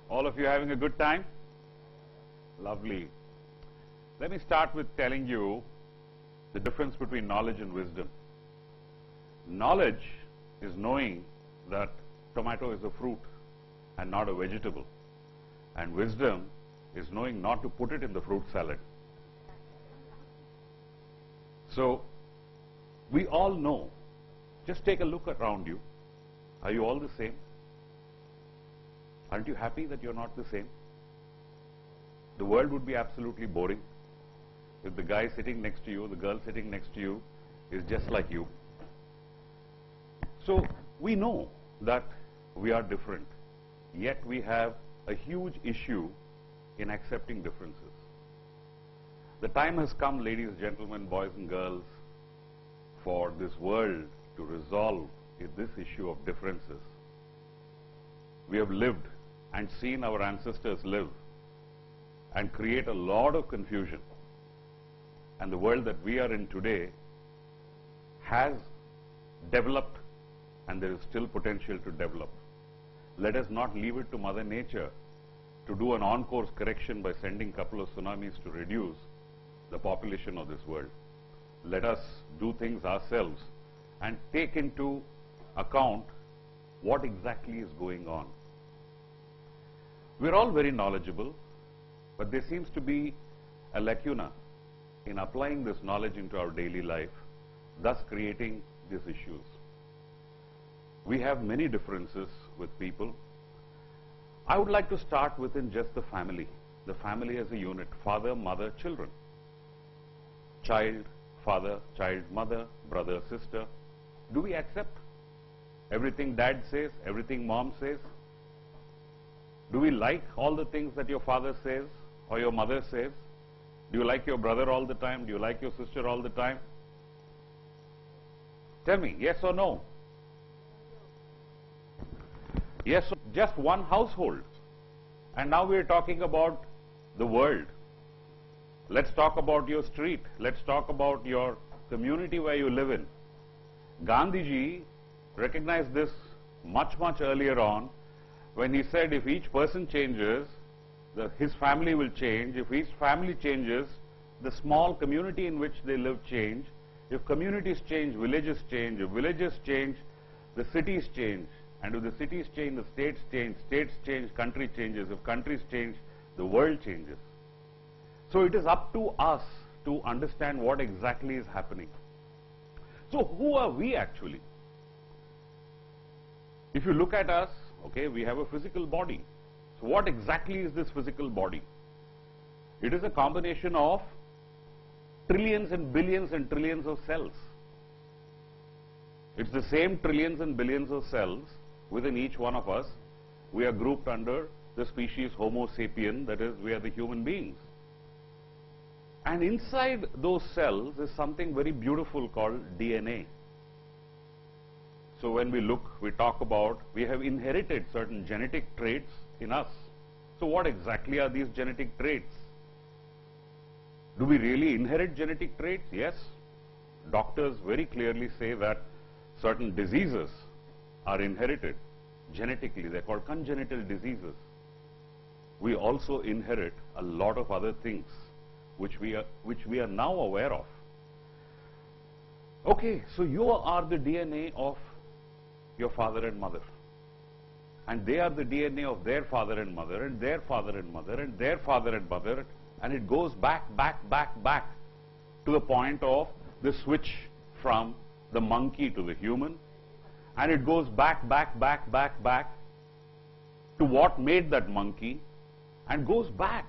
All of you having a good time? Lovely. Let me start with telling you the difference between knowledge and wisdom. Knowledge is knowing that tomato is a fruit and not a vegetable. And wisdom is knowing not to put it in the fruit salad. So, we all know. Just take a look around you. Are you all the same? Aren't you happy that you're not the same? The world would be absolutely boring if the guy sitting next to you, the girl sitting next to you is just like you. So, we know that we are different, yet we have a huge issue in accepting differences. The time has come, ladies, gentlemen, boys and girls, for this world to resolve this issue of differences. We have lived and seen our ancestors live and create a lot of confusion. And the world that we are in today has developed, and there is still potential to develop. Let us not leave it to Mother Nature to do an on-course correction by sending a couple of tsunamis to reduce the population of this world. Let us do things ourselves and take into account what exactly is going on. We're all very knowledgeable, but there seems to be a lacuna in applying this knowledge into our daily life, thus creating these issues. We have many differences with people. I would like to start within just the family as a unit, father, mother, children. Child, father, child, mother, brother, sister. Do we accept everything dad says, everything mom says? Do we like all the things that your father says or your mother says? Do you like your brother all the time? Do you like your sister all the time? Tell me, yes or no? Yes, just one household. And now we are talking about the world. Let's talk about your street. Let's talk about your community where you live in. Gandhiji recognized this much earlier on when he said if each person changes, his family will change. If each family changes, the small community in which they live change. If communities change, villages change. If villages change, the cities change. And if the cities change, the states change, country changes. If countries change, the world changes. So it is up to us to understand what exactly is happening. So who are we actually? If you look at us, okay, we have a physical body. So what exactly is this physical body? It is a combination of trillions and trillions of cells. It's the same trillions and billions of cells within each one of us. We are grouped under the species Homo sapien, that is, we are the human beings. And inside those cells is something very beautiful called DNA. So when we look, we talk about, we have inherited certain genetic traits in us. So what exactly are these genetic traits? Do we really inherit genetic traits? Yes. Doctors very clearly say that certain diseases are inherited genetically. They're called congenital diseases. We also inherit a lot of other things which we are now aware of. Okay, so you are the DNA of your father and mother. And they are the DNA of their father and mother, and their father and mother, and their father and mother, and it goes back to the point of the switch from the monkey to the human, and it goes back to what made that monkey, and goes back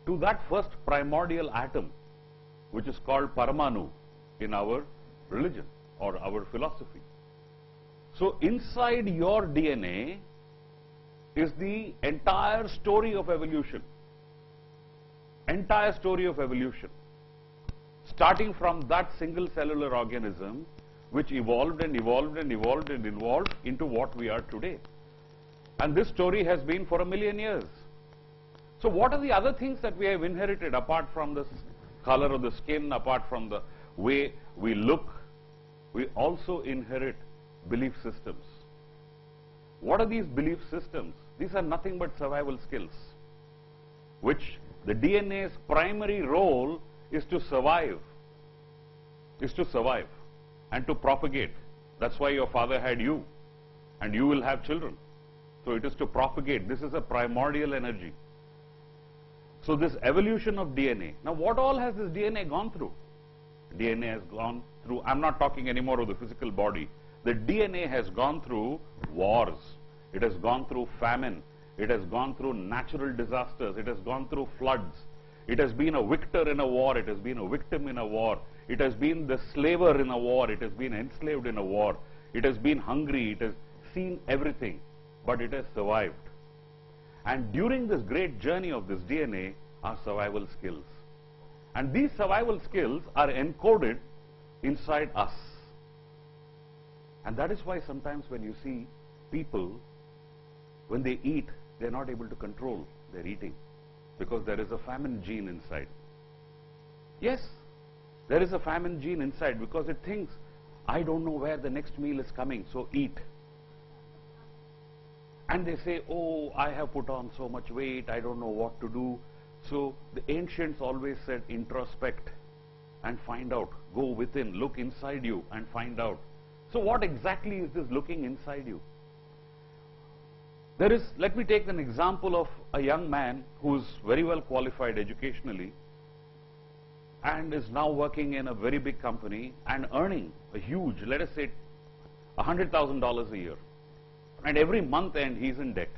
to that first primordial atom, which is called Paramanu in our religion or our philosophy. So inside your DNA is the entire story of evolution. Entire story of evolution. Starting from that single cellular organism which evolved and evolved and evolved and evolved into what we are today. And this story has been for 1 million years. So what are the other things that we have inherited apart from the color of the skin, apart from the way we look? We also inherit belief systems. What are these belief systems? These are nothing but survival skills, which the DNA's primary role is to survive, and to propagate. That's why your father had you, and you will have children. So it is to propagate. This is a primordial energy. So this evolution of DNA. Now what all has this DNA gone through? DNA has gone through, I'm not talking anymore of the physical body. The DNA has gone through wars. It has gone through famine. It has gone through natural disasters. It has gone through floods. It has been a victor in a war. It has been a victim in a war. It has been the slaver in a war. It has been enslaved in a war. It has been hungry. It has seen everything. But it has survived. And during this great journey of this DNA are survival skills. And these survival skills are encoded inside us. And that is why sometimes when you see people, when they eat, they're not able to control their eating, because there is a famine gene inside. Yes, there is a famine gene inside, because it thinks, I don't know where the next meal is coming, so eat. And they say, oh, I have put on so much weight, I don't know what to do. So the ancients always said, introspect and find out. Go within, look inside you and find out. So what exactly is this looking inside you? There is, let me take an example of a young man who is very well qualified educationally and is now working in a very big company and earning a huge, let us say, $100,000 a year. And every month end he's in debt.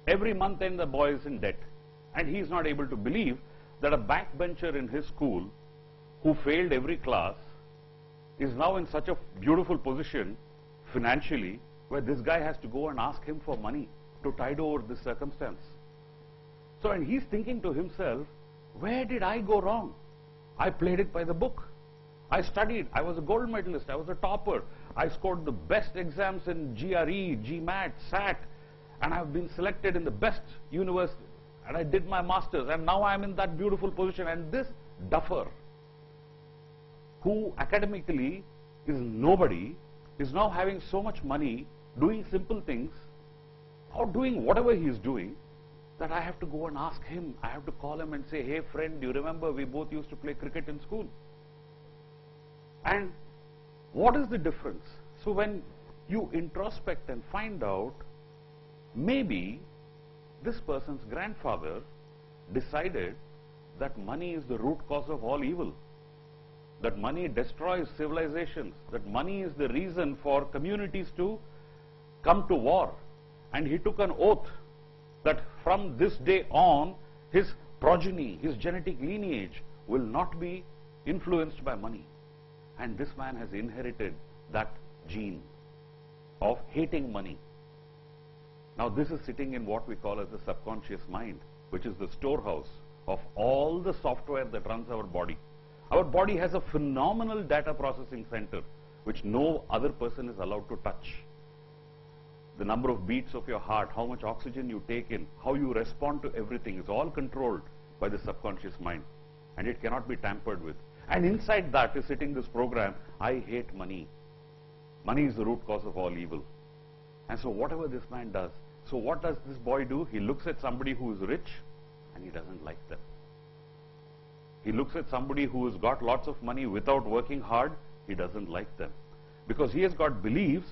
Every month end the boy is in debt. And he's not able to believe that a backbencher in his school who failed every class is now in such a beautiful position financially, where this guy has to go and ask him for money to tide over this circumstance. So, and he's thinking to himself, where did I go wrong? I played it by the book. I studied. I was a gold medalist. I was a topper. I scored the best exams in GRE, GMAT, SAT, and I've been selected in the best university. And I did my masters, and now I'm in that beautiful position. And this duffer, who academically is nobody, is now having so much money, doing simple things, or doing whatever he is doing, that I have to go and ask him. I have to call him and say, hey friend, do you remember we both used to play cricket in school? And what is the difference? So when you introspect and find out, maybe this person's grandfather decided that money is the root cause of all evil, that money destroys civilizations, that money is the reason for communities to come to war. And he took an oath that from this day on, his progeny, his genetic lineage will not be influenced by money. And this man has inherited that gene of hating money. Now this is sitting in what we call as the subconscious mind, which is the storehouse of all the software that runs our body. Our body has a phenomenal data processing center, which no other person is allowed to touch. The number of beats of your heart, how much oxygen you take in, how you respond to everything is all controlled by the subconscious mind, and it cannot be tampered with. And inside that is sitting this program, I hate money. Money is the root cause of all evil. And so whatever this man does, so what does this boy do? He looks at somebody who is rich and he doesn't like them. He looks at somebody who has got lots of money without working hard, he doesn't like them. Because he has got beliefs,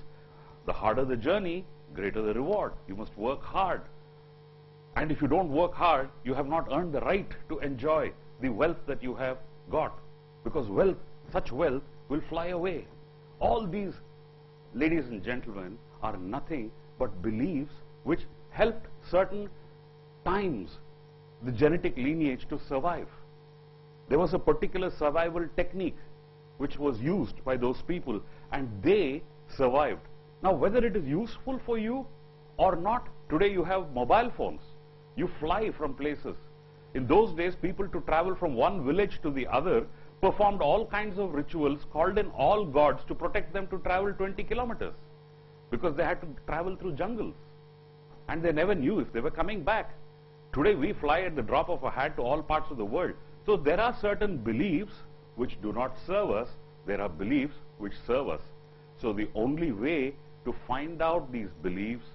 the harder the journey, greater the reward. You must work hard. And if you don't work hard, you have not earned the right to enjoy the wealth that you have got. Because wealth, such wealth, will fly away. All these, ladies and gentlemen, are nothing but beliefs which helped certain times the genetic lineage to survive. There was a particular survival technique which was used by those people, and they survived. Now whether it is useful for you or not, today you have mobile phones. You fly from places. In those days, people to travel from one village to the other performed all kinds of rituals, called in all gods to protect them to travel 20 kilometers. Because they had to travel through jungles. And they never knew if they were coming back. Today we fly at the drop of a hat to all parts of the world. So there are certain beliefs which do not serve us. There are beliefs which serve us. So the only way to find out these beliefs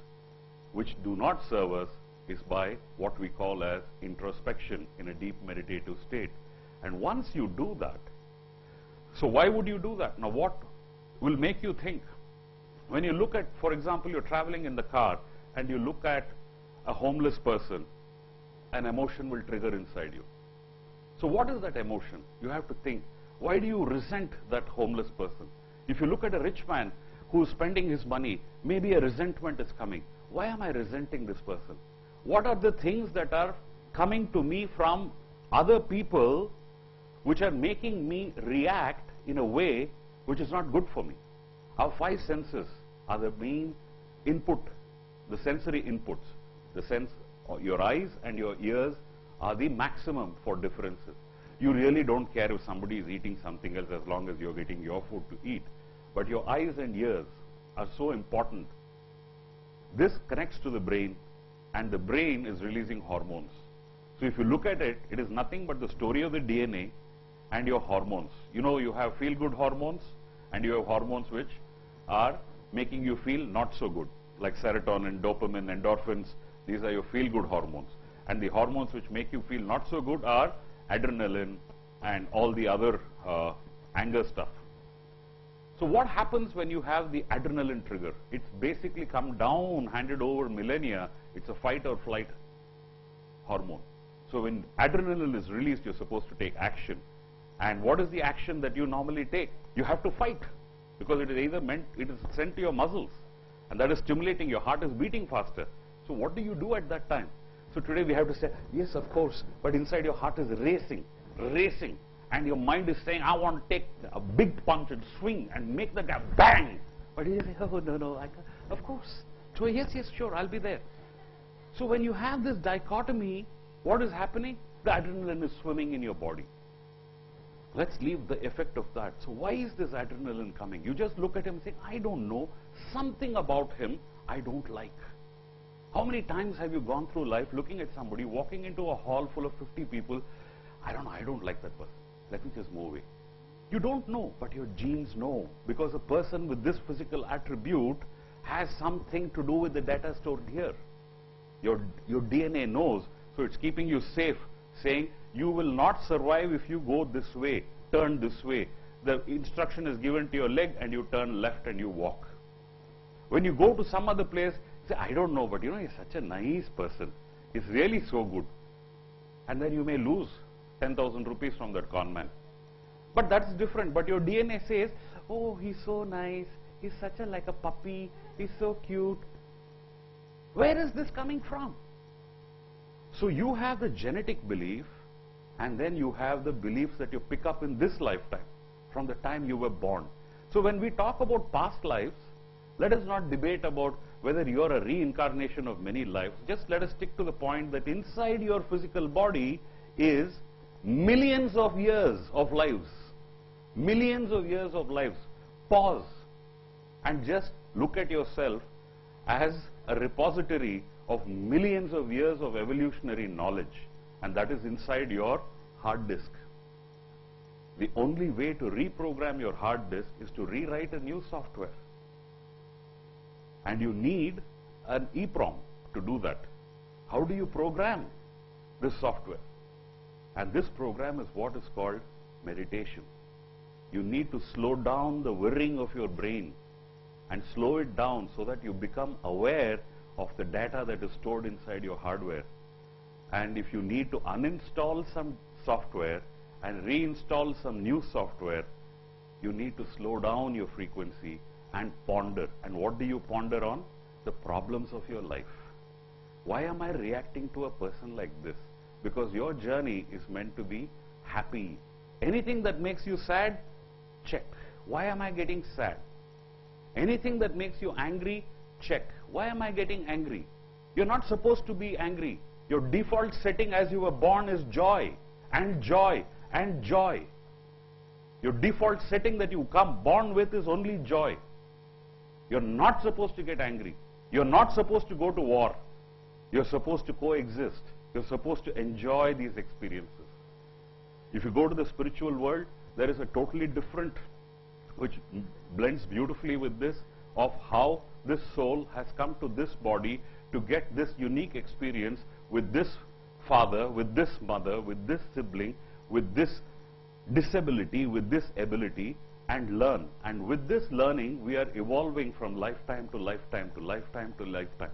which do not serve us is by what we call as introspection in a deep meditative state. And once you do that, so why would you do that? Now what will make you think? When you look at, for example, you're traveling in the car and you look at a homeless person, an emotion will trigger inside you. So what is that emotion? You have to think, why do you resent that homeless person? If you look at a rich man who's spending his money, maybe a resentment is coming. Why am I resenting this person? What are the things that are coming to me from other people which are making me react in a way which is not good for me? Our five senses are the main input, the sensory inputs. The sense, your eyes and your ears are the maximum for differences. You really don't care if somebody is eating something else as long as you're getting your food to eat. But your eyes and ears are so important. This connects to the brain, and the brain is releasing hormones. So if you look at it, it is nothing but the story of the DNA and your hormones. You know, you have feel-good hormones and you have hormones which are making you feel not so good, like serotonin, dopamine, endorphins. These are your feel-good hormones. And the hormones which make you feel not so good are adrenaline and all the other anger stuff. So what happens when you have the adrenaline trigger? It's basically come down, handed over millennia. It's a fight or flight hormone. So when adrenaline is released, you're supposed to take action. And what is the action that you normally take? You have to fight, because it is either it is sent to your muscles, and that is stimulating. Your heart is beating faster. So what do you do at that time? So today we have to say, yes, of course, but inside your heart is racing, and your mind is saying, I want to take a big punch and swing and make the guy bang. But you say, oh, no, I can't. Of course. So yes, sure, I'll be there. So when you have this dichotomy, what is happening? The adrenaline is swimming in your body. Let's leave the effect of that. So why is this adrenaline coming? You just look at him and say, I don't know, something about him I don't like. How many times have you gone through life looking at somebody, walking into a hall full of 50 people, I don't know, I don't like that person. Let me just move away. You don't know, but your genes know, because a person with this physical attribute has something to do with the data stored here. Your DNA knows, so it's keeping you safe, saying you will not survive if you go this way, turn this way. The instruction is given to your leg and you turn left and you walk. When you go to some other place, say, I don't know, but you know, he's such a nice person. He's really so good. And then you may lose 10,000 rupees from that con man. But that's different. But your DNA says, oh, he's so nice. He's such a like a puppy. He's so cute. Where is this coming from? So you have the genetic belief, and then you have the beliefs that you pick up in this lifetime, from the time you were born. So when we talk about past lives, let us not debate about whether you're a reincarnation of many lives. Just let us stick to the point that inside your physical body is millions of years of lives. Millions of years of lives. Pause and just look at yourself as a repository of millions of years of evolutionary knowledge, and that is inside your hard disk. The only way to reprogram your hard disk is to rewrite a new software. And you need an EEPROM to do that. How do you program this software? And this program is what is called meditation. You need to slow down the whirring of your brain and slow it down so that you become aware of the data that is stored inside your hardware. And if you need to uninstall some software and reinstall some new software, you need to slow down your frequency and ponder. And what do you ponder on? The problems of your life. Why am I reacting to a person like this? Because your journey is meant to be happy. Anything that makes you sad, check. Why am I getting sad? Anything that makes you angry, check. Why am I getting angry? You're not supposed to be angry. Your default setting as you were born is joy and joy and joy. Your default setting that you come born with is only joy. You're not supposed to get angry. You're not supposed to go to war. You're supposed to coexist. You're supposed to enjoy these experiences. If you go to the spiritual world, there is a totally different, which blends beautifully with this, of how this soul has come to this body to get this unique experience with this father, with this mother, with this sibling, with this disability, with this ability, and learn. And with this learning, we are evolving from lifetime to lifetime to lifetime to lifetime.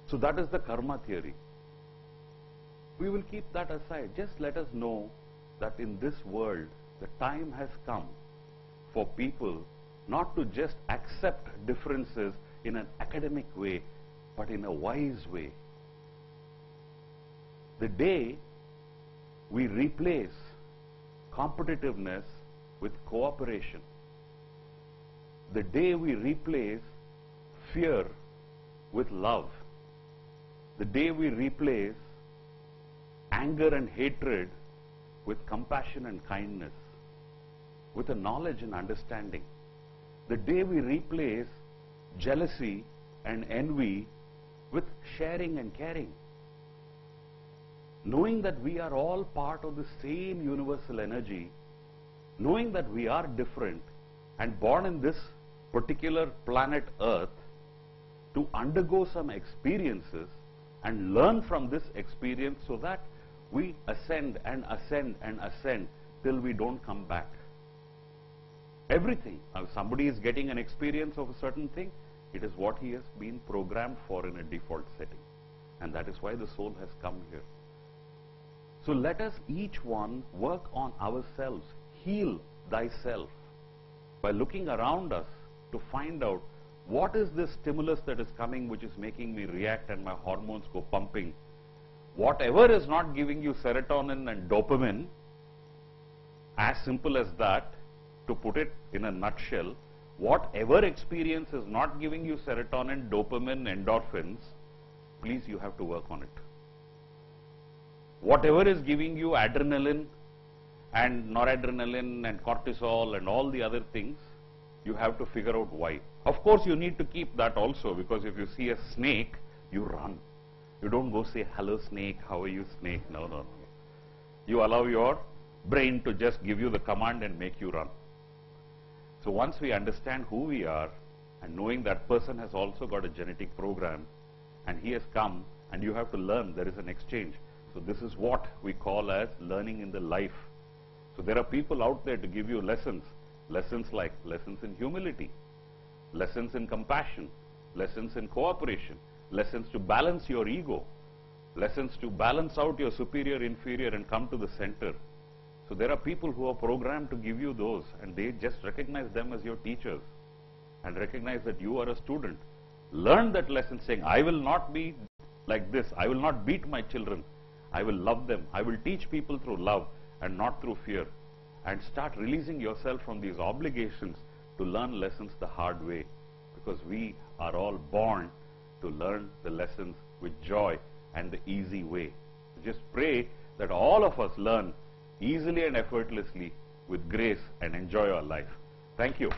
So that is the karma theory. We will keep that aside. Just let us know that in this world, the time has come for people not to just accept differences in an academic way, but in a wise way. The day we replace competitiveness with cooperation, the day we replace fear with love, the day we replace anger and hatred with compassion and kindness, with a knowledge and understanding, the day we replace jealousy and envy with sharing and caring, knowing that we are all part of the same universal energy, knowing that we are different and born in this particular planet Earth to undergo some experiences and learn from this experience so that we ascend and ascend and ascend till we don't come back. Everything. If somebody is getting an experience of a certain thing, it is what he has been programmed for in a default setting. And that is why the soul has come here. So let us each one work on ourselves. Heal thyself by looking around us to find out what is this stimulus that is coming which is making me react and my hormones go pumping. Whatever is not giving you serotonin and dopamine, as simple as that, to put it in a nutshell, whatever experience is not giving you serotonin, dopamine, endorphins, please, you have to work on it. Whatever is giving you adrenaline and noradrenaline and cortisol and all the other things, you have to figure out why. Of course, you need to keep that also, because if you see a snake, you run. You don't go say, hello snake, how are you snake? No, no, no. You allow your brain to just give you the command and make you run. So once we understand who we are, and knowing that person has also got a genetic program, and he has come, and you have to learn, there is an exchange. So this is what we call as learning in the life. So there are people out there to give you lessons. Lessons like lessons in humility, lessons in compassion, lessons in cooperation, lessons to balance your ego, lessons to balance out your superior, inferior, and come to the center. So there are people who are programmed to give you those, and they just recognize them as your teachers and recognize that you are a student. Learn that lesson saying, I will not be like this. I will not beat my children. I will love them. I will teach people through love and not through fear. And start releasing yourself from these obligations to learn lessons the hard way, because we are all born to learn the lessons with joy and the easy way. Just pray that all of us learn easily and effortlessly with grace and enjoy our life. Thank you.